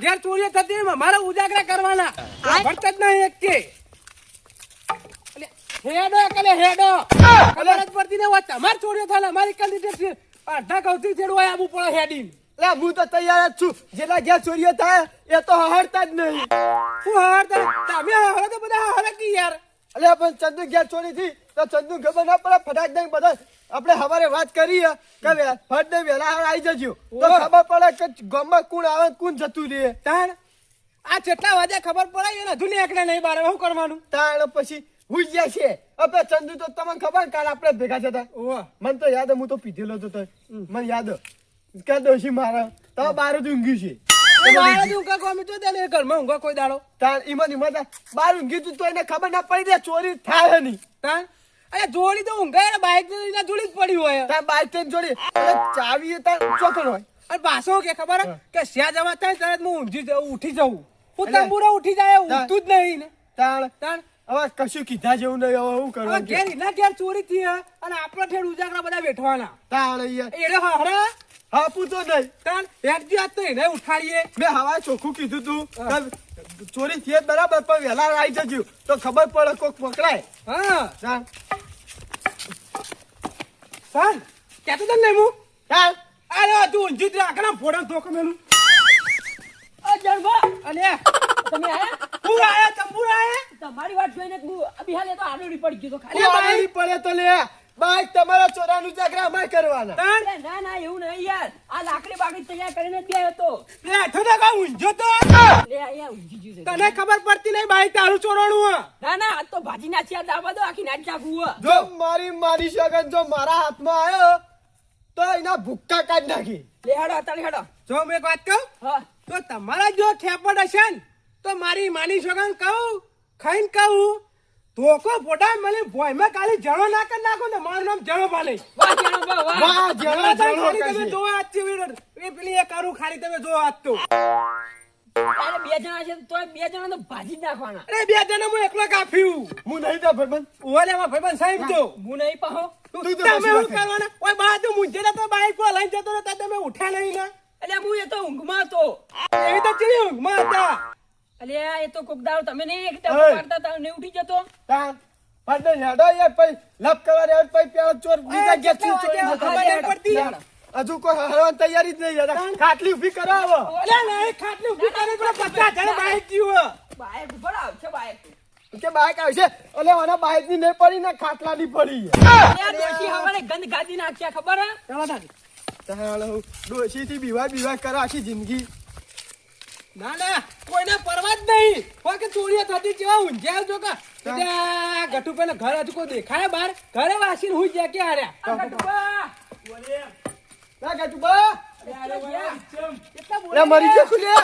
ઘેર ચોરીઓ થતી મારે ઉજાગરા કરવાના ભરત જ નહીં એક કે હેડો કલે હેડો ખબર જ પડતી ને વાત તમાર ચોરીઓ થાય અમારી કલી અડધા કૌતી છેડવા આવું પડે હેડી લે હું તો તૈયાર જ છું જેટલા ઘેર ચોરીઓ થાય એ તો હહરતા જ નહીં હું હરતા તમે હરે તો બધા હરે કી યાર અલ્યા પણ ચંદુ ઘેર ચોરી થી તો ચંદુ ખબર ના પડે ફટાક દઈ બધા આપણે હવારે વાત કરીએ કે ફટ દઈ વેલા આવી જજો તો ખબર પડે કે ગામમાં કોણ આવે કોણ જતું રહે તાણ આ કેટલા વાગે ખબર પડે એને ધુની એકને નહીં બારે શું કરવાનું તાણ પછી હુઈ ગયા છે હવે ચંદુ તો તમને ખબર કાલ આપણે ભેગા થતા મને તો યાદ હું તો પીધેલો તો મને યાદ કે દોશી મારા તો બાર જ ઊંઘ્યું છે બાર જ ઊંઘા કોમે તો તેને ઘરમાં ઊંઘા કોઈ દાડો તાણ ઈમાં બાર ઊંઘી તું તો એને ખબર ના પડી દે ચોરી થાય નહીં તાણ અરે જોડી તો ઊંઘાય બાઈક ના જોડી જ પડી હોય તાર બાઈક તે જોડી ચાવી તાર ચોકન હોય અને પાછો કે ખબર કે સ્યા જવા થાય તરત હું ઊંઘી જઉં ઉઠી જઉં હું તંબુરો ઉઠી જાય ઊઠતું જ નહીં ને તાણ તાણ હવે કશું કીધા જેવું નહીં હવે શું કરવાનું ઘેર ના ઘેર ચોરી થી અને આપણા ઠેર ઉજાગરા બધા બેઠવાના તાણ એને હરા હા પૂછો નહીં તાણ હેડજી આજ તો એને ઉઠાડીએ મેં હવા ચોખ્ખું કીધું તું ચોરી થઈ બરાબર પણ વહેલા આવી જજો તો ખબર પડે કોક પકડાય હા તાણ તાણ કેતો તને નહીં હું તાણ અરે તું ઊંઝી જ રાખના ફોડા ધોકો મેલું અલે તમે આયા હું આયા તંબુર આયા તમારી વાત જોઈને હું બિહાલે તો આડોડી પડી ગયો તો અરે બાઈ પડે તો લે બાઈક તમારા ચોરાનું જાગરા અમાય કરવાના તાણ ના ના એવું નહીં યાર આ લાકડી બાકડી તૈયાર કરીને જ ગયો હતો લે થોડા કા ઊંઝો તો લે અહીંયા ઊંઘી ગયું છે તને ખબર પડતી નહીં બાઈક તારું ચોરાણું ના ના આ તો ભાજી નાચી આ દાવા દો આખી નાચ નાખું જો મારી સગન જો મારા હાથમાં આવ્યો તો એના ભૂક્કા કાઢ નાખી લે હેડો તારે હેડો જો મેં એક વાત કહું હા તો તમારા જો ખેપડ હશે ને તો મારી માની સગન કહું ખાઈને કહું ધોકો ફોટા મને ભોયમાં કાલી જણો ના કરી નાખો ને મારું નામ જણો પાલે વાહ જાણો વાહ વાહ જણો તમે જો આજ છે એ પેલી એ કરું ખાલી તમે જો આજ તો અરે બે જણા છે તો બે જણા તો ભાજી જ નાખવાના અરે બે જણા હું એકલો કાફ્યું હું નહીં તા ભાઈબંધ ઓલે માં ભાઈબંધ સાહેબ તો હું નહીં પાહો તું તો તમે શું કરવાના ઓય બાજુ મુંજેલા તો બાઈક પર લઈને જતો તો તમે ઉઠ્યા નહીં ને એટલે હું એ તો ઊંઘમાં હતો એવી તો ચીલી ઊંઘમાં હતા અલે એ તો કોક દાડો તમે નહીં એક ટપો મારતા તા ને ઉઠી જતો તાણ પડે હેડો યાર પઈ લપ કરવા રે પઈ પેલો ચોર બીજા ગેસ થી ચોરી ખબર નહીં પડતી હજુ કોઈ હરવાની તૈયારી જ નહીં યાર ખાટલી ઊભી કરાવો ઓલે નહીં ખાટલી ઊભી કરી તો 50 જણ બાઈક જીવો બાઈક ઉપર આવશે બાઈક કે બાઈક આવશે ઓલે ઓના બાઈક ની નહીં પડી ને ખાટલા ની પડી યાર ડોશી હવારે ગંદ ગાદી નાખ્યા ખબર હે ચાલો તારી તાણ ડોશી થી બીવા કરે આખી જિંદગી ના ના કોઈને પરવા જ નહીં કોઈ કે ચોરીઓ થતી કેવા ઊંઝ્યા જો કે ગટુ પેલા ઘર હજુ કોઈ દેખાય બહાર ઘરે વાસીને હુઈ ગયા કે હાર્યા ના ગાટુ બા લે મરી ગયો ખુલ્યા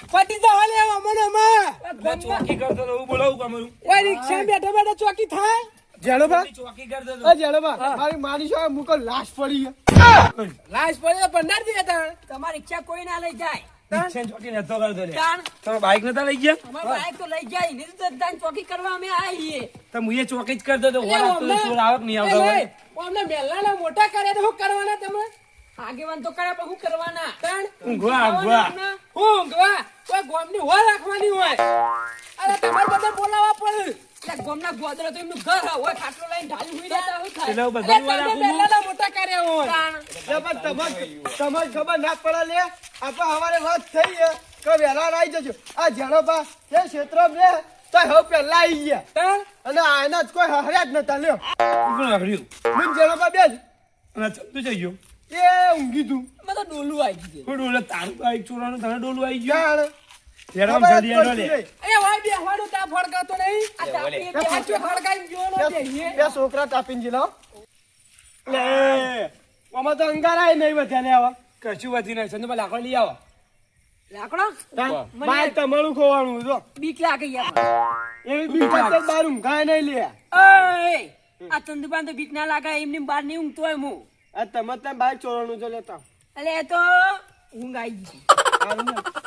પટી જવા લે અમને માં ચોકી કરતો તો હું બોલાવું કમરું ઓય રિક્ષા બેઠા બેઠા ચોકી થાય જેણો બા ચોકી કરતો તો આ જેણો બા મારી માની છો મુકો લાશ પડી લાશ પડે પંડાર દી હતા તમારી ઈચ્છા કોઈ ના લઈ જાય રિક્ષા ચોકી નતો કરતો લે તાણ તમે બાઈક નતા લઈ ગયા અમાર બાઈક તો લઈ જાય ને તો તાન ચોકી કરવા અમે આવીએ તો હું એ ચોકી જ કરતો તો વરાતો તો ચોર આવક નહીં આવતો હોય અમને મેલાના મોટા કરે તો શું કરવાના તમે આગેવાન તો કર્યા પણ શું કરવાના તાણ ઊંઘવા ઊંઘવા કોઈ ગોમની હોય રાખવાની હોય અરે તમારે બધા બોલાવવા પડે એટલે ગોમના ગોદરા તો એમનું ઘર હોય ખાટલો લઈને ઢાલી હુઈ રહેતા હોય થાય પેલા બધા વાળા મેલાના મોટા કરે હોય તાણ લે પણ તમારે ખબર ના પડે લે આપણે હવારે વાત થઈ કે વહેલા આવી જજો આ જેણો બા એ ક્ષેત્ર મે તો હવે પહેલા આવી ગયા તાણ અને આના જ કોઈ હર્યા જ નતા લ્યો કોણ આગળ્યું મને જેણો બા બેજ અને તું જઈ ગયો એ ઊંઘી તું મેં તો ડોલું આવી ગયું કોઈ ડોલે તારું બાઈક ચોરાનું તને ડોલું આવી ગયું જાણ હેરામ જલ્દી હેડો લે અરે વાય બેહવાનું તા ફડકાતો નહીં આ તાપી બેહાચો ફડકાઈ ગયો નો દેહીએ બે છોકરા તાપીને જીલાવ લે આમાં તો અંગારાય નહીં વધ્યા લે આવા કશું વધી નહીં સંજોબા લાકડો લઈ આવો લાકડો બાય તમારું ખોવાનું જો બીક લાગે યાર એવી બીક તો બાર ઊંઘાય નહીં લે ઓય આ ચંદુબાન તો બીક ના લાગે એમની બહાર નહીં ઊંઘતો હોય હું આ તમે ત્યાં બાઈક ચોરવાનું જો લેતા એટલે એ તો ઊંઘ આવી ગઈ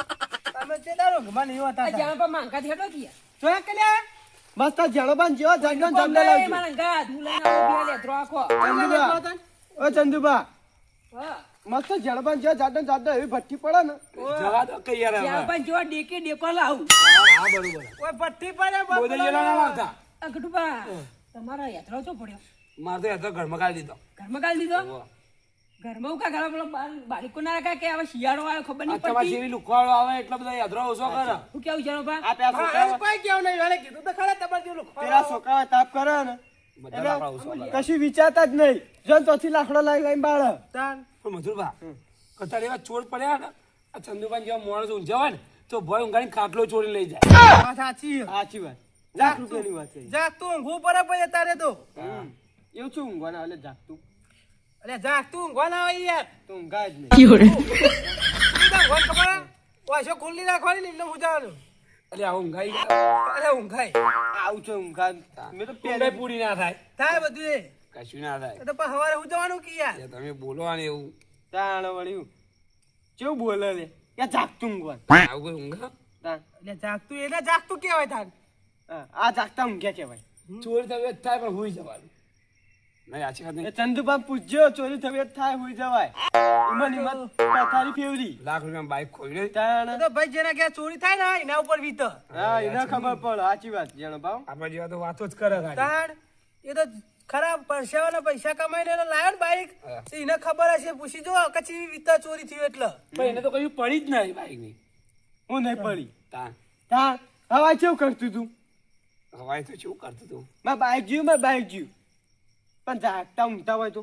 તમે તે દારો ગમા નહીં હોતા આ જ્યાં પર માંગા હેડો ગયા જો કે લે મસ્ત જેણોબાન જેવો જંગલ જંગલ મારા ગા હું લઈને આવું બે લે ધ્રો આખો ચંદુબા ઓ ચંદુબા હા મસ્ત જળબાન જ્યાં જાડો જાડો એવી ભઠ્ઠી પડે ને જવા દો કે યાર હવે. ત્યાં પણ જો ડેકે ડેકો લાવું હા બરોબર ઓય ભઠ્ઠી પડે બોદલિયો ના લાવતા. આ ગટુબા તમારા યાત્રા ચો પડ્યો મારે તો યાર ઘરમાં કાઢી દીધો. ઘરમાં કાઢી દીધો ઘરમાં હું કા ઘરમાં પેલો બાળકો ના રાખા કે હવે શિયાળો આવ્યો ખબર આ નહીં તમારી પડતી જેવી લુખવાડો આવે એટલા બધા યાત્રા ઓછો કરે. હું કેવું છે બા આ પેલા છોકરા કોઈ કેવું નહીં એને કીધું તો ખરા તમારે જેવું પેલા છોકરા તાપ કરે ને બધા લાકડા ઓછો કરે. કશું વિચારતા જ નહીં જો તોથી લાકડો લાવી લાવીને બાળે તાન પણ મજૂરભા કતાર એવા ચોર પડ્યા ને આ ચંદુભાઈ જેવા માણસ ઊંઝા હોય ને તો ભય ઊંઘાડીને ખાટલો ચોરી લઈ જાય. આ સાચી સાચી વાત લાખ રૂપિયાની વાત છે જાગતું ઊંઘવું પડે પછી તારે તો એવું શું ઊંઘવાના એટલે જાગતું અરે જાગતું ઊંઘવા ના હોય યાર તો ઊંઘાય જ નહીં ઊંઘવા ખબર વાસો ખુલ્લી રાખવાની ને એમને ઉજાવાનું એટલે આ ઊંઘાઈ ગયા. અરે ઊંઘાય આવું છે ઊંઘા મેં તો ઊંઘાઈ પૂરી ના થાય. થાય બધું એ કશું ના થાય. તો પછી સવારે ઉજવાનું કે યાર એટલે તમે બોલો ને એવું તાણ વળ્યું કેવું બોલે લે યા જાગતું ઊંઘવાનું આવું કોઈ ઊંઘા તાણ એટલે જાગતું એને જાગતું કેવાય તાન આ જાગતા ઊંઘ્યા કહેવાય ચોરી તબિયત થાય પણ હુઈ જવાનું. નહીં આછી વાત એ નહીં. ચંદુબા પૂછજો ચોરી તબિયત થાય હોઈ જવાય ઈમન ઈમન પથારી ફેવરી લાખ રૂપિયા બાઈક ખોઈ લે. તાણ તો ભાઈ જેના ક્યાં ચોરી થાય ને એના ઉપર વીત હા એને ખબર પડે સાચી વાત જાણો ભાવ આપણા જેવા તો વાતો જ કરે ગાડી. તાણ એ તો ખરાબ પરસેવાના પૈસા કમાઈને એનો લાયો ને બાઈક હા. તો એને ખબર હશે પૂછી જો કચી વીતા ચોરી થયું એટલે પણ એને તો કયું પડી જ નહીં બાઈક ની. હું નહીં પડી તાન તાણ હવા કેવું કરતું તું હવાઈ તો શું કરતું તું. મારા બાઈક જ્યું પણ જાગતા ઊંઘતા હોય તો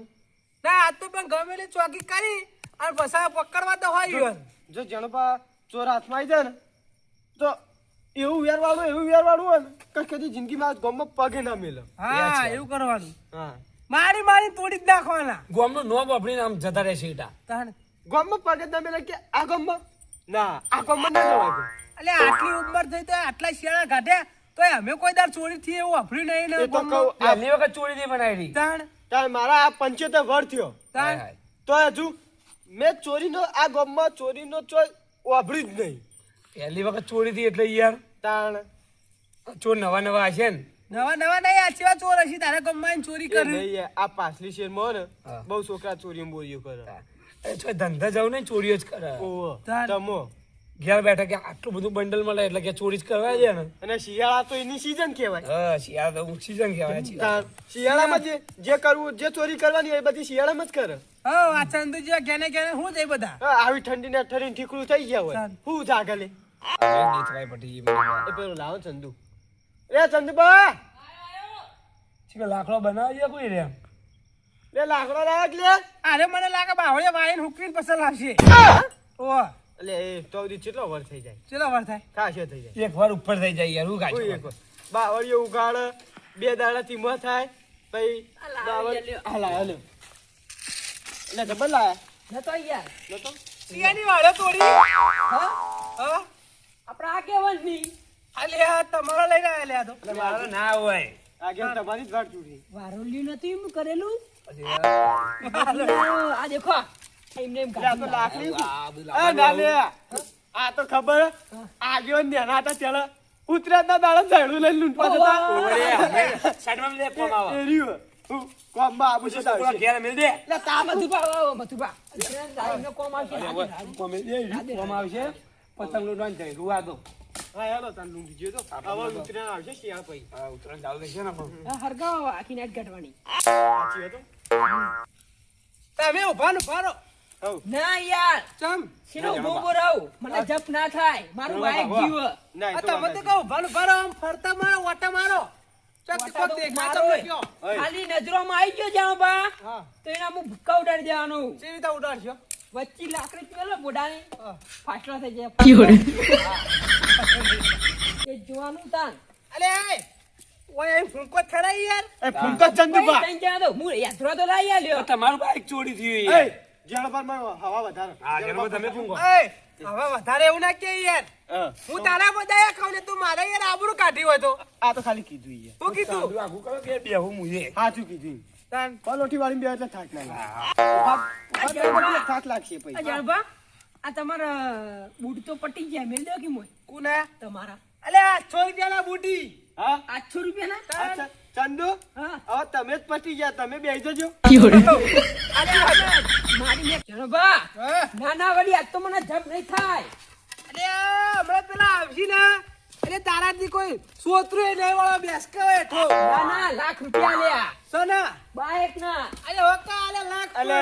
ના આજ તો પણ ગમેલી ચોકી કરી અને પૈસા પકડવા તો હોય જો જણપા ચોર હાથમાં આવી જાય ને તો એવું વેરવાળું હોય ને કે કદી જિંદગીમાં ગમમાં પગે ના મેલે હા એવું કરવાનું હા મારી તોડી જ નાખવાના ગોમનું નોમ વાપરીને આમ જતા રહેશે ઈટા. તાણ ગમમાં પગે ના મેલે કે આ ગમમાં ના આ ગમમાં ના જવાય એટલે આટલી ઉંમર થઈ તો આટલા શિયાળા કાઢ્યા તો અમે કોઈ દાર ચોરી થી એવું વાપર્યું નહીં ને એ તો ગામમાં. કહું પહેલી વખત ચોરી થી બનાવી. તાણ તાર મારા આ 75 વર્ષ થયો તાણ તો હજુ મેં ચોરીનો આ ગમમાં ચોરીનો ચોય વાપર્યું જ નહીં પહેલી વખત ચોરી થી એટલે યાર તાણ ચોર નવા નવા હશે ને. નવા નહીં આ ચેવા ચોર હશે તારા ગામમાં ચોરી એ કરી નહીં, આ પાછલી શેરમાં ને હા. બહુ છોકરા ચોરીઓ બોરીઓ કરે એ છો ધંધા જાવ ને ચોરીઓ જ કરે. ઓહો તાણ. તમો ઘેર બેઠા કે આટલું બધું બંડલ મળે એટલે કે ચોરી જ કરવા છે ને. અને શિયાળા તો એની સીઝન કહેવાય હા શિયાળા તો સીઝન કહેવાય છે. તાણ. શિયાળામાં જે કરવું જે ચોરી કરવાની એ બધી શિયાળામાં જ કરે હા આ ચંદુજી ઘેને ઘેને હું જઈ બધા હા, આવી ઠંડી ને ઠરીને ઠીકડું થઈ ગયા હોય તાણ. હું જાગલે હવે દેખાય પટી ગઈ મને. એ પેલો લાવો ચંદુ એ ચંદુબા છે લાકડો બનાવી છે કોઈ રે. લે લાકડો લાવ લે અરે મને લાગે બાવળે વાઈને હુકવીને પસંદ લાવશે ઓ એટલે એ તો બધી કેટલો વર થઈ જાય ચલો વાર થાય ખાશે થઈ જાય એક વાર ઉપર થઈ જાય યાર હું કોઈ એક કાચું. વાર. બાવળીઓ ઉગાડ 2 દાડા ધીમો થાય પછી બાવળ આ લાયો લે એટલે જબર લાયા નતો યાર નતો સિયાની વાળો તોડી હા હા આપણે આ કેવાની અલે આ તમારો લઈને આયા લે આ તો મારો ના હોય. આગળ તમારી જ વાટ જોડી વારોલ્યું નથી એમ કરેલું પછી યાર આ દેખો એમને એમ આ તો કાઢી લાકડી આ બધું આ ના લે આ તો ખબર આગળ નેના હતા ચાલ ઉતરાતના દાડા ઝાડું લઈને લૂંટવા જતા ઓરે હવે સાઈડમાં લે કોમ આવો. એ રહ્યું. હું કોમમાં આવું છું પેલા ઘેર મેલ દે. એટલે તા મથુબા એમને કોમ આવશે કોમ મેલ દે. કોમ આવશે પતંગ લૂંટવાનું જાય રૂવા દો. હા હેલો તને લૂંટી ગયો તો હવે ઉતરાણ આવશે શિયાળ પછી હા ઉતરણ ચાલુ છે ને પણ. હરગાવ આખી નાટ કાઢવાની સાચી હતો તમે ઉભા ને ઉભા રહો હવ ના યાર ચમ શીનો બોબો રહું મને જપ ના થાય મારું બાઈક જીવ ના એ આ તો તમે તો કહો ઉભા ને ઉભા રહો આમ ફરતા મારો ઓટા મારો ચક ઓટા તો કોક દેખાય મારો તમને એ. કયો ઓય. ખાલી નજરોમાં આવી ગયો જ્યાં બા હા તો એના હું ભૂક્કા ઉડાડી દેવાનું કેવી રીતે ઉડાડશો વચ્ચે લાકડી પેલો બોડાની હા. ફાસલો થઈ જાય એ જોવાનું તાન અલે ઓય અહીં ફૂંકો જ ખરા યાર એ ફૂંકો ચંદુબા તઈ જ્યાં તો હું યાત્રા તો લાઈ આલ્યો તમારું બાઈક ચોરી થયું એ યાર. જેણ પર માં હવા વધારે હા જેનો તમે પૂંગો. એ હવે વધારે એવું ના કે યાર હા. હું તારા બધા ખાવ ને તું મારે યાર આબરૂ કાઢી હોય તો આ તો ખાલી કીધું ઈ તું કીધું સાંભળું આખું કરો કે બેહું મુજે. સાચું કીધું તાન પલોઠી વાળી બે એટલે થાક ના લાગે ઉભા એટલે થાક લાગશે પછી અજાણબા આ તમારા બૂટ તો પટી ગયા મેલ દો કે મોય કુના તમારા અલે આ 100 રૂપિયાના બુટી હા 800 રૂપિયાના અચ્છા ચંદુ હા હવે તમે જ પટી ગયા તમે બેસી જજો અલે મારી ને જણભા હા. ના વળી આજ તો મને જપ નહીં થાય. અરે હમણાં પેલા આવશી ને એટલે તારાથી કોઈ સોતરું નહીં વાળો બેસ કે હેઠો ના લાખ રૂપિયા લ્યા સોના બાઈક ના અરે હોકા આલે લાખ અલે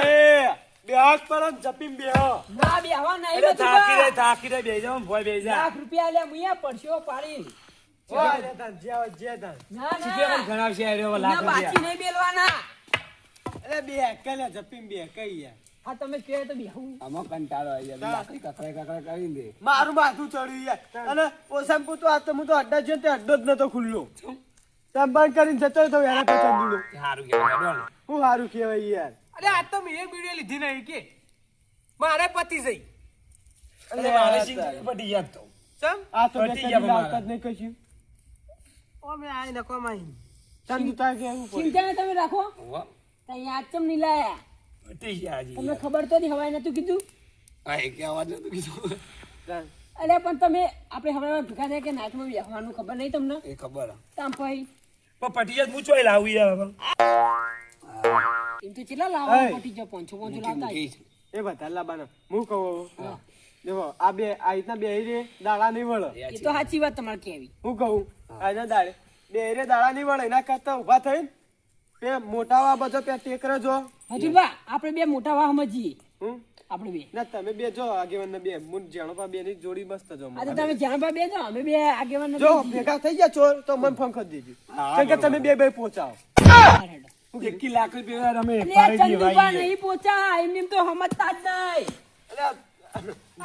બે હાથ પર જપીને બેહો. ના બેહવા નહીં એટલે મથુરભા. થાકી રે બેહી જાવ ભોય બેહી જા લાખ રૂપિયા લ્યા મુયા પડશો પાડી. ઓય લે તાન, જે આવે જે તાન. ના શીખે પણ ગણાવશે આ રહ્યો લાખ ના બાકી રૂપિયા નહીં બેલવાના. અલે બે કલે જપીને બે કઈ યાર. આ તમે કહે તો બેહું. આમાં કંટાળો આવી જાય લાકડી કકડા કરીને દે મારું માથું ચડ્યું યાર. અને ઓસામ પૂતો આ તો હું તો અડ્ડા છે તે અડ્ડો જ નતો ખુલ્લો. તેમ બંધ કરીને જતો તો એના પે ચંદુડો. સારું કહેવાય ડોલ હું સારું કહેવાય યાર. અરે આજ તો મેં એક વિડીયો લીધી નહીં કે મારે પતિ જઈ અરે મારે સિંગ પડી યાદ તો ચમ આ તો પતી ગયા બેટા મારા. જ નહીં કશું. ઓ મે આઈ નકો માઈ ચંદુ તાર કેવું પડે. ચિંતા તમે રાખો. વાહ તઈ આજ ચમ નહીં લાયા. પટી ગયા હજી તમને ખબર તો નહીં હવાય નતું કીધું. આ એક અવાજ નતો કીધું તાન. અરે પણ તમે આપણે હવે ભેગા થયા કે નાચમાં બેહવાનું ખબર નહીં તમને. એ ખબર તામ ભાઈ પણ પટી જાય હું ચોય લાવું યાર હવે એમ તો ચેટલા લાવવા એય. પટી જાવ 500 લાવતા હોય. એ બધા લાબાના હું કહું હવે. દેખો આ બે આ રીતના બે રે દાડા નહીં વળે. એ તો સાચી વાત તમારે કહેવી. હું કહું આના દાડે બે રે દાડા નહીં વળે એના કરતા ઊભા થઈને બે મોટા વા બધો પે ટેકરે જો. હજુરભા આપણે બે મોટા વાહ સમજીએ. હું આપણે બે ના તમે બે જો આગેવાન ને બે મું જાણો પા બે ની જોડી મસ્ત જો. આ તો તમે જાણવા બે જો અમે બે આગેવાન જો ભેગા થઈ ગયા ચોર તો મન ફોન કરી દેજો. કેમ કે તમે બે બે પહોંચાવો. એકી લાખ રૂપિયા રમે ચંદુભા નહીં પહોંચા એમને એમ તો સમજતા જ નહીં.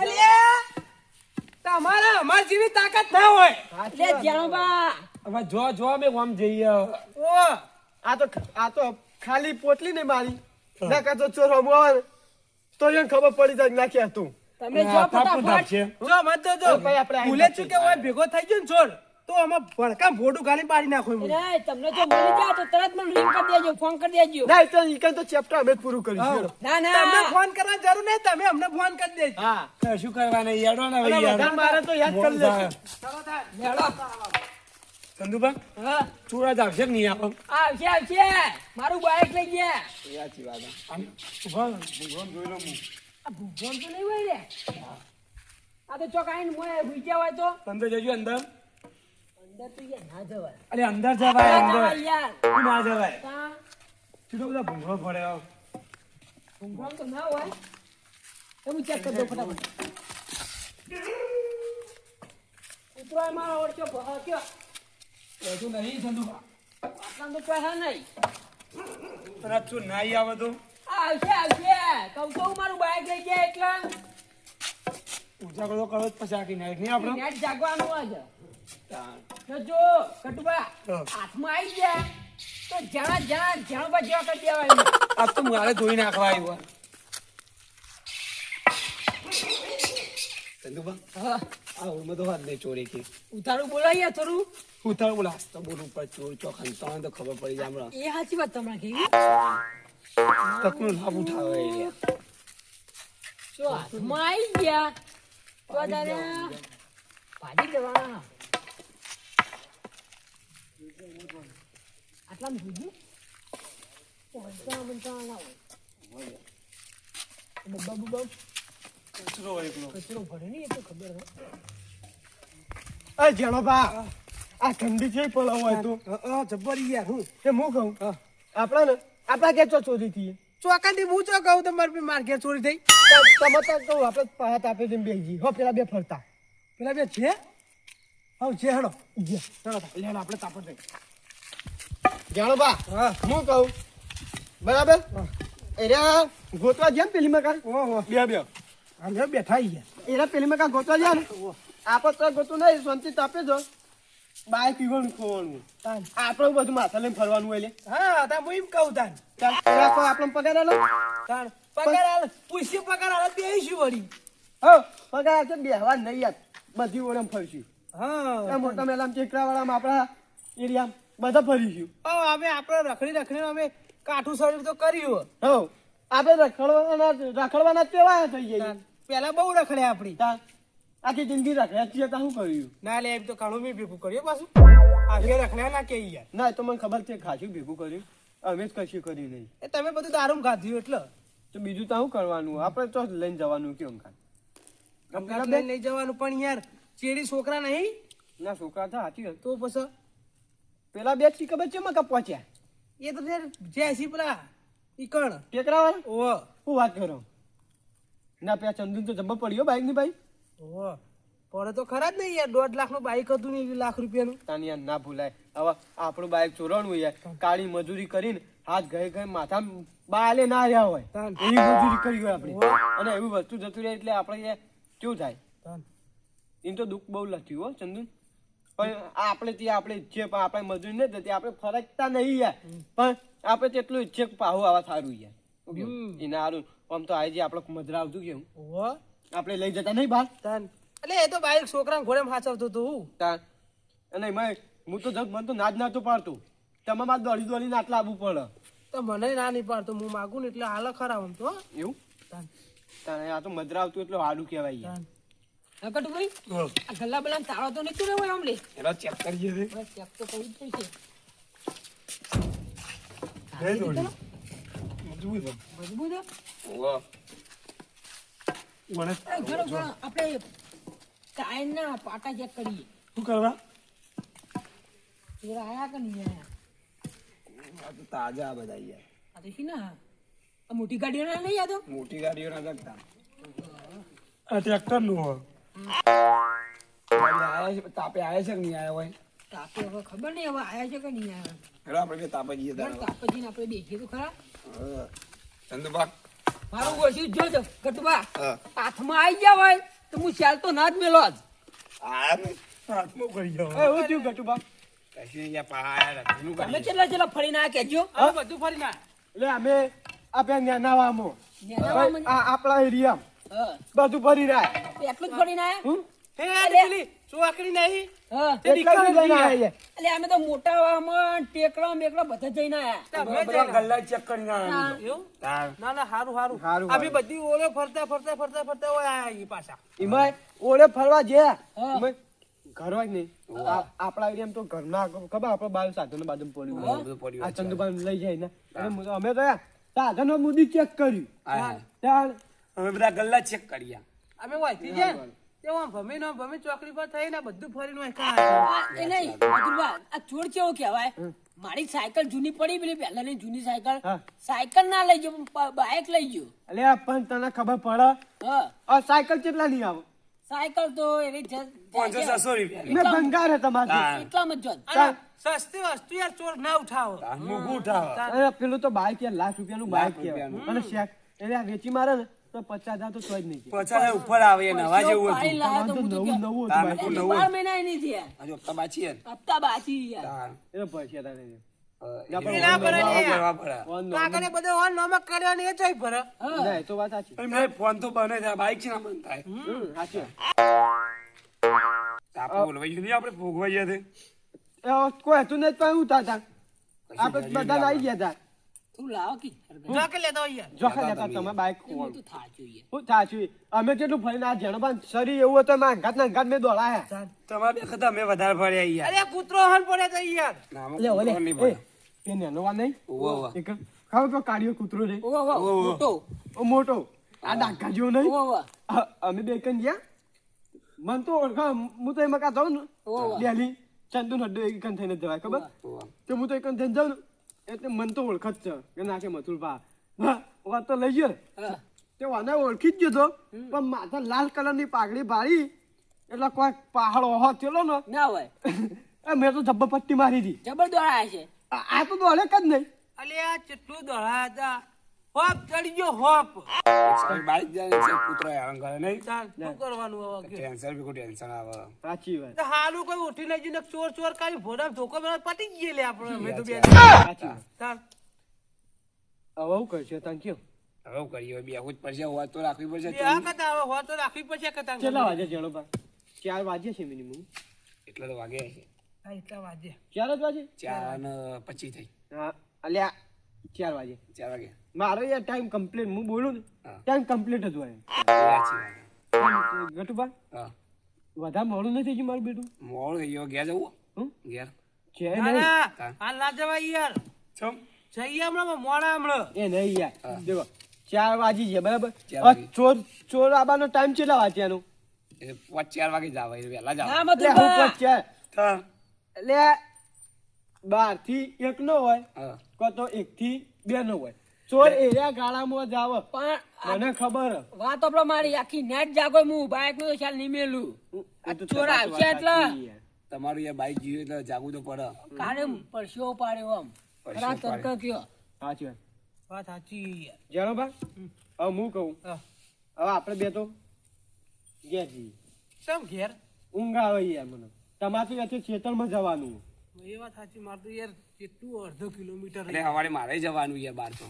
અરે તમારે અમાર જેવી તાકાત ના હોય એટલે જાણવા હવે જો અમે આમ જઈએ ઓ આ તો ખાલી પોટલી નહીં મારી ના કાં તો ચોર હમું આવે ને તો એને ખબર પડી જાય કે નાખ્યા તું. તમે જો ફટાફટ જો મત જો તો ભાઈ આપણે આઈ ભૂલે ચૂકે હોય ભેગો થઈ ગયો ને છોડ તો આમાં ભડકા ભોડું ગાલી પાડી નાખો એમ. અરે તમને જો મળી જાય તો તરત મને રિંગ કરી દેજો ફોન કરી દેજો. ના એ તો ઈકન તો ચેપ્ટર અમે જ પૂરું કરીશું. હેડો. ના તમને ના ફોન કરવા જરૂર નહીં તમે અમને ફોન કરી દેજો હા તો શું કરવાના યાડો ને અને હવે વધારે મારે તો યાદ કરી લેજો. ચલો તાર. હેડો. ચંદુબા હા ચોરા જ આવશે કે નહીં આવો આવશે મારું બાઈક લઈ ગયા. સાચી વાત છે. આમ ઉભા રહો, ભગવાન જોઈ લો હું. આ ભૂગોળ તો નહીં હોય રે. આ તો ચોક આઈને મોય હુઈ ગયા હોય તો અંદર જજો અંદર અંદર તો યાર ના જવાય. અરે અંદર જવાય ના અંદર જવાય યાર. શું ના જવાય તા શું બધા ભૂંગળો પડ્યો ભૂગોળ તો ના હોય. તમે ચેક કરી દો ફટાફટ. ઉતરાય મારો ઓળખ્યો ભહક્યો. હજુ નહીં ચંદુબા આટલા તો પૈસા નહીં. અને આ શું નાઈ આવે તો આવશે કહું તો હું મારું બાઈક લઈ ગયા એટલે ઉજાગરો કરો જ પછી આખી નાઈટ નહીં આપણે નેટ જાગવાનું આજે. તો જો કટુબા હાથમાં આવી ગયા તો જાણ પર જેવા કરી દેવાય એમને. આ તો મારે ધોઈ નાખવા આવ્યો ચંદુબા હા આ ઉમાં તો વાત નહીં ચોરી કે ઉતારું બોલાવીએ થોડું. હું તારું બોલા તો બોલ ઉપર ચોર ચોખાન તો ખબર પડી જાય હમણાં એ સાચી વાત તમારે કેવી. તકનો લાભ ઉઠાવે એ રહ્યા. જો હાથમાં આવી ગયા તો તારે ભાજી દેવાના. આટલામાં ભૂજ્યું બનતા ના હોય. ડબ્બા બબ્બા કચરો એકલો કચરો ભરે નહીં એ તો ખબર હોય. અય જેણો બા આ ઠંડી છે પલાવ હોય તો જબ્બર યાર હું કે હું કહું આપણા કે ચોરી થઈ ચોકાથી હું ચો કહું તમારે માર ઘેર ચોરી થઈ તમે તો કહું આપણે પાહત આપે તેમ બેસી હો પેલા બે ફરતા પેલા બે છે હા છે હેડો ચલો લેડો આપણે તાપડ દઈ જાણો બા હા હું કહું બરાબર એરા ગોતવા જેમ પેલી મકાન ઓહો બે બે અમે બેઠા ગયા એરા પેલી મકાન ગોતવા જાય ને આપણે તો ગોતું નહીં શાંતિ તાપે જો બાય પીવાનું ખોવાનું આપણે બધું માથા લઈને ફરવાનું હોય લે હા તા હું એમ કહું તાન ચાલ એરા કોઈ આપણને પગાર આલો તાન પગાર આલે પૂછી પગાર આલે બેહીશું વળી હો પગાર તો બેહવા નહીં યાર બધી ઓળમ ફરશું હા મોટા મેલામ ચેકરાવાળામાં આપણા એરિયા બધા ફરીશું અમે આપણે રખડી અમે કાઠું શરીર તો કર્યું હો આપણે રખડવાના કેવા થઈ જાય પેલા બહુ રખડ્યા આપડી આખી જિંદગી રખડ્યા છીએ તો શું કર્યું ના લે એમ તો ઘણું મેં ભેગું કર્યું પાછું આગે રખડ્યા ના કે યાર ના તો મને ખબર છે ખાસું ભેગું કર્યું અમે જ કશું કર્યું નહીં એ તમે બધું દારૂ ખાધ્યું એટલે તો બીજું તો શું કરવાનું આપણે તો લઈને જવાનું કેમ કાન ગંગા લઈને લઈ જવાનું પણ યાર ચેડી છોકરા નહીં ના છોકરા થા હાથી તો પછી પેલા બે થી ખબર છે મકા પહોંચ્યા એ તો યાર જેસી પેલા ઈકણ ટેકરા વાળા ઓહો હું વાત કરો ના પેલા ચંદુ તો જબ્બર પડ્યો બાઈક ની ભાઈ ઓહો પડે તો ખરા જ નહીં યાર 1.5 લાખનું બાઈક હતું ને 1 લાખ રૂપિયાનું તાની યાર ના ભૂલાય હવે આપણું બાઈક ચોરાણું યાર કાળી મજૂરી કરીને હાથ ગઈ ગઈ માથા બાલે ના રહ્યા હોય તાન. એવી મજૂરી કરી હોય આપણે અને એવી વસ્તુ જતું રહે એટલે આપણે યાર કેવું થાય તાન. એને તો દુઃખ બહુ લખ્યું હો ચંદુ પણ આપણે ત્યાં આપણે ઈચ્છીએ પણ આપણે મજૂરી નથી થતી આપણે ફરકતા નહીં યાર પણ આપણે તેટલું ઈચ્છીએ કે પાહુ આવા સારું યાર શું કેવું? એના સારું આમ તો આજે આપણે મજરા આવતું કેવું ઓહો આપણે લઈ જતા નહીં બહાર તાન એટલે એ તો બાઈક છોકરા ઘોડે હાચવતો તું તાન અને એમાં હું તો મને તો નાજ નાતો પાડતું તમે મારે દોડી દોડીને આટલા આવવું પડે તો મને ના નહીં પાડતો હું માગું ને એટલે હાલ ખરાબ આમ તો એવું તાન તાને આ તો મજરા આવતું એટલે સારું કહેવાય યાર તાન કટુભાઈ આ ગલ્લા બલ્લા તાળો તો નીકળ્યો હોય આમલે એનો ચેક કરીએ છે બસ ચેક તો કરવું જ પડશે નહીં દોડી મજબૂત છે. મજબૂત હે? વાહ. મને એ ઘણો ઘણો આપણે ટાયરના પાટા ચેક કરીએ શું કરવા પેલા આયા કે નહીં આયા આ તો તાજા બધા યાર આ તો શી ના આ મોટી ગાડીઓના નહીં યાદો મોટી ગાડીઓ ના જગતા આ ટ્રેક્ટર નું હોય આયા છે તાપે આયા છે કે નહીં આયા હોય તાપે હવે ખબર નહીં હવે આયા છે કે નહીં આયા હેલો આપણે બે તાપે જઈએ પણ તાપજીને આપણે બેસીએ તો ખરા ચંદુબા મારું ગોશું જોજો કટુબા હા. હાથમાં આવી ગયા હોય તો હું ચાલ તો ના જ મેલો જ આયા ને હાથમાં પડી ગયો એવું થયું ગટુબા કશું અહીંયા પાયા રખડનું તમે કરીએ. કેટલા કેટલા ફરીને આ કહેજો હવે બધું ફરી ના એટલે અમે આપણે નેનાવામાં નેનાવામાં? આપણા એરિયામાં હા બધું ભરી રહ્યા એટલું જ ફરીને આયા હે પેલી ચોકડી નહીં હા તે એટલા જ નીકળી લઈને આયા એટલે અમે તો મોટા વાહમાં ટેકડા મેકડા બધા જઈને આયા તમે બધા જઈને. ગલ્લા ચેક કરીને આવ્યા અમે. એવું તાર. ના ના હારું હારું હારું, અમે બધી ઓળે ફરતા ફરતા ફરતા ફરતા હોય આયા ઈ પાછા એમાં ઓળે ફરવા ગયા હા. એમાં ઘર હોય નહીં આપણા એરિયામાં તો ઘરના ખબર આપણા બાજુ સાધનો બાજુ પડ્યું હા, બધું પડ્યું આ ચંદુભાઈ લઈ જાય ને અમે તો યાર સાધનો મુદ્દી ચેક કર્યું આયા. ત્યાં અમે બધા ગલ્લા ચેક કર્યા અમે વાંચી જાય તે આમ ભમી ચોકડી પર થઈ ને બધું ફરીને હોય કાં. એ નહીં મધુરબા આ ચોર કેવો કહેવાય મારી સાયકલ જૂની પડી પેલી પહેલાની જૂની સાયકલ હા. સાયકલ ના લઈ ગયો પણ બાઇક લઈ ગયો એટલે પણ તને ખબર પડે હા આ સાયકલ કેટલા નહીં આવે સાયકલ તો એવી 500-600 રૂપિયા મેં ભંગાર હતા મારે તાર. એટલામાં જ જોત. અને સસ્તી વસ્તુ યાર ચોર ના ઉઠાવો તાર મોંઘું ઉઠાવો. અરે પેલું તો બાઈક યાર લાખ રૂપિયાનું બાઈક લાખ રૂપિયાનું. કહેવાય અને શેક એટલે આ વેચી મારે ને તો 50,000 તો તોય જ નહીં કહેવાય. 50,000 ઉપર આવે એ નવા જેવું પાડી હતું લાવ્યો તો તમારે હું તો તો નવું કહું. નવું હતું તાર બાઈક. નવું. 12 મહિના નહીં થયા હજુ હપ્તા બાકી છે ને. હપ્તા બાકી યાર તાર. એ તો પૈસા તારે એ પણ ના ભરે નવા યાર. ભરવા પડે. ફોન નો- કાકાને બધો ઓન નમક કર્યો ને એ ચોઈ ભરે હા. ના, એ તો વાત સાચી એમ નહીં, ફોન તો બને છે બાઈક છે ને બંધ થાય સાચી આપણે બોલવાયું નહીં આપણે ભોગવાઈ ગયા છે. કોઈ હતું નહીં પણ હું થતા આપણે બધા આવી ગયા હતા તું લાવો કે જો કે લેતો હોય યાર જોખા લેતા તમે બાઈક હું તો થા જોઈએ હું થાચું અમે કેટલું ફરીને આ જણબાન શરીર એવું હતું એમાં અંગાત મેં દોડાયા તમારે બે કરતા અમે વધારે ફર્યા યાર. અરે કૂતરો હન પડે તો યાર ના, આમાં લે ઓલે કૂતરો નહીં એ પડે. એ નેનો વા નહીં ઉવ્વ, ઉવ્વ. એક ખાવ તો કાઢ્યો કૂતરો રે ઓવા ઓવા ઓવા. મોટો ઓ મોટો આ ડાકા જેવો નહીં ઓવા ઓવા અમે બે કન ગયા મન તો ઓળખા હું તો એમાં કા જાઉં ને ઓવા. ડેલી ચંદુ નડ્ડો એક કન થઈને જવાય ખબર ઉવ્વ. તો હું તો એક કન થઈને જાઉં ને એટલે મન તો ઓળખ જ છે કે નાખે મથુર પા વાત તો લઈ ગયો હા. તે વાને ઓળખી જ ગયો તો પણ માથા લાલ કલરની પાઘડી ભાળી એટલે કોઈ પહાડો ઓહો થયેલો ને ના હોય એ મેં તો જબ્બર પટ્ટી મારી હતી જબર દોડાયા છે આ તો દોડે જ નહીં અલે આ કેટલું દોડા હતા હોપ ચડી ગયો હોપ એક સાઈડ બાઈક જાય ને એક સાઈડ કૂતરો હેરાન કરે નહીં. તાર શું કરવાનું હવે કે? ટેન્શન બી કોઈ ટેન્શન આવે. સાચી વાત તો હાલું કોઈ ઉઠી નહીં જઈને ચોર ચોર કાઢી ભોડા ધોકો મેળા પટી ગયે લે આપણે અમે તો બે સાચી વાત તાર હવે હું કરશે તને કયો હવે શું કરીએ બેહવું જ પડશે વાત તો રાખવી પડશે બે આ કતા હવે હો તો રાખવી પડશે કતા કેટલા વાગે જણો પા 4 વાગે છે મિનિમમ એટલે તો વાગે છે. હા, એટલા વાજે 4 જ વાગે 4:25 થઈ. હા અલ્યા 4 વાગે 4 વાગે. મારો યાર ટાઈમ કમ્પ્લીટ હું બોલું ને હા. ટાઈમ કમ્પ્લીટ જ હોય સાચી વાત. ગટુબા હા. વધારે મોડું નથી થયું મારું બેટું મોડું થઈ ગયું. ઘેર જવું? હમ? ઘેર. છે ના નહીં ના હાલ ના જવાય યાર ચમ. જઈએ હમણાં મોડા હમણાં એ નહીં યાર દેખો 4 વાગી ગયા બરાબર 4 વાગી. ચોર આવવાનો ટાઈમ કેટલા વાગ્યાનો એ 4 વાગે જાવ એ વહેલા જાવ હા એટલે હું મધુબા પહોંચ્યા હા. એટલે 12 થી 1 નો હોય હા. કો તો 1 થી 2 નો હોય ચોર એરિયા ગાળામાં જાવ પણ મને ખબર હે. વાત આપડે મારી આખી નેટ જાગો હું બાઈક નું તો ખ્યાલ નહીં મેલું એ તો ચોર તમારી આવશે વાત એટલે. સાચી યાર. તમારું યાર બાઈક જીવે એટલે જાગવું તો પડે કારે પરસ્યો પાડ્યો આમ પરસેવો ખરા તડકો કયો સાચી વાત વાત સાચી જાણો બા હવે હું કહું હા. હવે આપણે બે તો ઘેર જઈએ કેમ ઘેર ઊંઘ આવે યાર મને તમારે તો યાર ખેતરમાં જવાનું એ વાત સાચી મારે તો યાર કેટલું અડધો કિલોમીટર એટલે સવારે મારે જવાનું યાર બહાર તો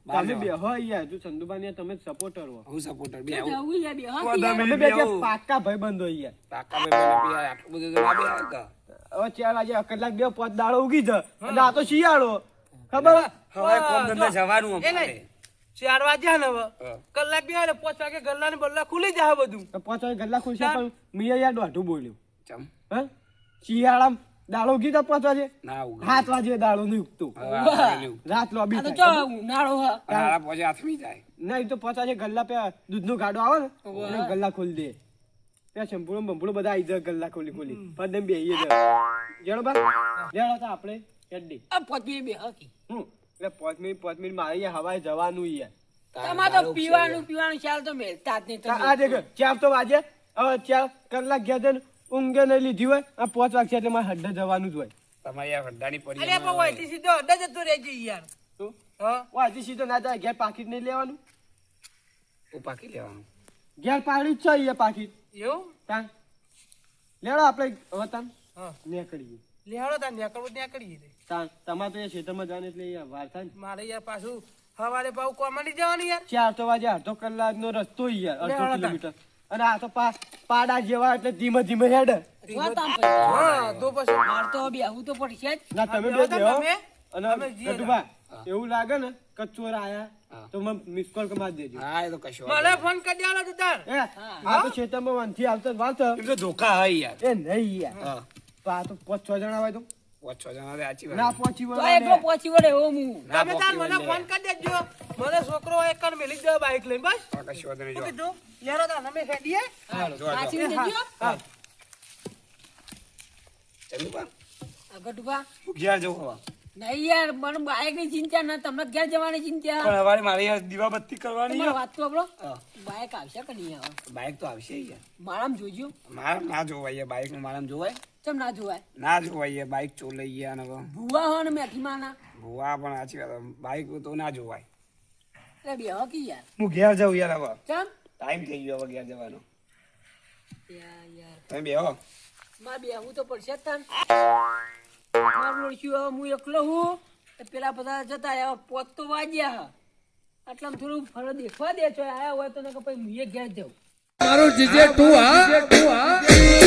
બહાર તમે જવાનું. બે યાર તું ચંદુબાની યાર તમે સપોર્ટર હો હું સપોર્ટર બે જવું યાર બે હા બધા તમે મિલી બે બેહો. પાક્કા ભાઈબંધો યાર કાકા ભાઈ બોલે આટલું બધું તો ના બે આવે કે. હવે 4 વાગે કલાક બે 5 દાડો ઉગી જ એટલે આ તો શિયાળો ખબર હે? હવે કોમ ધંધા જવાનું એ અમારે. નહીં 4 વાગ્યા ને હવે હા. કલાક બે એટલે 5 વાગે ગલ્લા ને બલ્લા ખુલી જાય બધું તો 5 વાગે ગલ્લા ખુલશે પણ મિયા યાર દોઢું બોલ્યું ચમ હે શિયાળામાં દાડો ઉગી તો 5 વાગે ના ઉગે. 7 વાગે દાડો નહીં ઉગતું હવે આપણે નહીં ઉગે. રાત લોબી આ તો થાય ચો ઉનાળો હા હારા પછી હાથમી જાય ના એ તો 5 વાગે ગલ્લા પે દૂધનો ગાડો આવે ને એટલે ગલ્લા ખોલી દે ત્યાં શંભુડો બંભુડો બધા આવી જાય ગલ્લા ખોલી પદમ બેહીએ જાય જાણો બા જાણો તો આપણે હેડી આ પતિ બે હકી એટલે 5 મિનિટ મારે યાર હવાએ જવાનું યાર તમારે તો પીવાનું ચાલ તો મેલતા જ નહીં આ દેખ 4 તો વાગે હવે 4 કલાક ગયા છે ને ઊંઘે નહીં લીધી હોય આ 5 વાગશે એટલે મારે હડ્ડે જવાનું જ હોય તમારી આ હડ્ડાની પડી અરે પણ ઓયથી સીધો અડ્ડા જતો રહેજે યાર તો હા વાજી સીધો ના જાય ઘેર પાકીટ નહીં લેવાનું ઉપાકી લેવાનું ઘેર પાડી જ છે અહીંયા પાકીટ એવું તાન લેડો આપણે હવે તાન હા નીકળીએ લેહાડો તાર નેકળવું ત્યાં કરીએ તાન તમારે તો અહીંયા ખેતરમાં જવાનું એટલે અહીંયા વાર થાય ને મારે યાર પાછું સવારે પાછું કોમાની જવાનું યાર 4 તો વાગે અડધો કલાકનો રસ્તો યાર અડધો લેડો તાન. કિલોમીટર અને આ તો પાડા જેવા એટલે ધીમે ધીમે હેડે વાત આમ પછી. હા તો પછી માર તો બેહવું તો પડશે જ ના તમે બે બેહો તાન બેહો. તમે. અને તમે જીએ ગઢુભા, એવું લાગે ને કે ચોર આયા હા. તો મને મિસ કોલ મારી દેજો હા એ તો કશું મને ફોન કરી દેવાનો તો તાર એ આ તો ખેતરમાં વાંથી આવતો વાત એમ તો ધોકા હોય યાર એ નહીં યાર હા આ તો 5-6 જણા હોય તો 5-6 જણા રે સાચી વાત. ના પહોંચી તો વળે એકલો પહોંચી વળે એવો હું ના તમે તાર પોકી મને વળે. ફોન કરી દેજો મને છોકરો એક કણ મેલી જ દેવો બાઈક લઈને બસ હા, કશું વાંધો નહીં, શું જો. કીધું લેરો તાર અમે ફેડીએ જો, જો. સાચી દેજો હા ચંદુબા, ગઢુભા હું ઘેર જઉં હવે. નહીં યાર મને બાઈક ની ચિંતા ના તમને ઘેર જવાની ચિંતા પણ સવારે મારે યાર દીવાબત્તી કરવાની તમારી વાત તો આપણો હા. બાઈક આવશે કે નહીં આવે બાઈક તો આવશે યાર મારામ જોજો મારા ના જોવાય યાર બાઈક નું મારા જોવાય ચમ ના જોવાય ના જોવાય યાર બાઈક ચો લઈ ગયા ને હવે. ભૂવા હો ને મેથી માના ભૂવા પણ સાચી વાત બાઈક તો ના જોવાય. એટલે બે હકી યાર હું ઘેર જાઉં યાર હવે ચમ ટાઈમ થઈ ગયો હવે ઘેર જવાનો. યાર તમે બેહો. મારે બેહવું તો પડશે જ તાન મારું ઓળખ્યું હવે હું એકલો હું તો પેલા બધા જતા રહ્યા પોત તો વાગ્યા આટલામાં થોડું ફળ દેખવા દે છો આયા હોય તો ને કે પછી હું ઘેર જાઉં મારું જીજે તું હા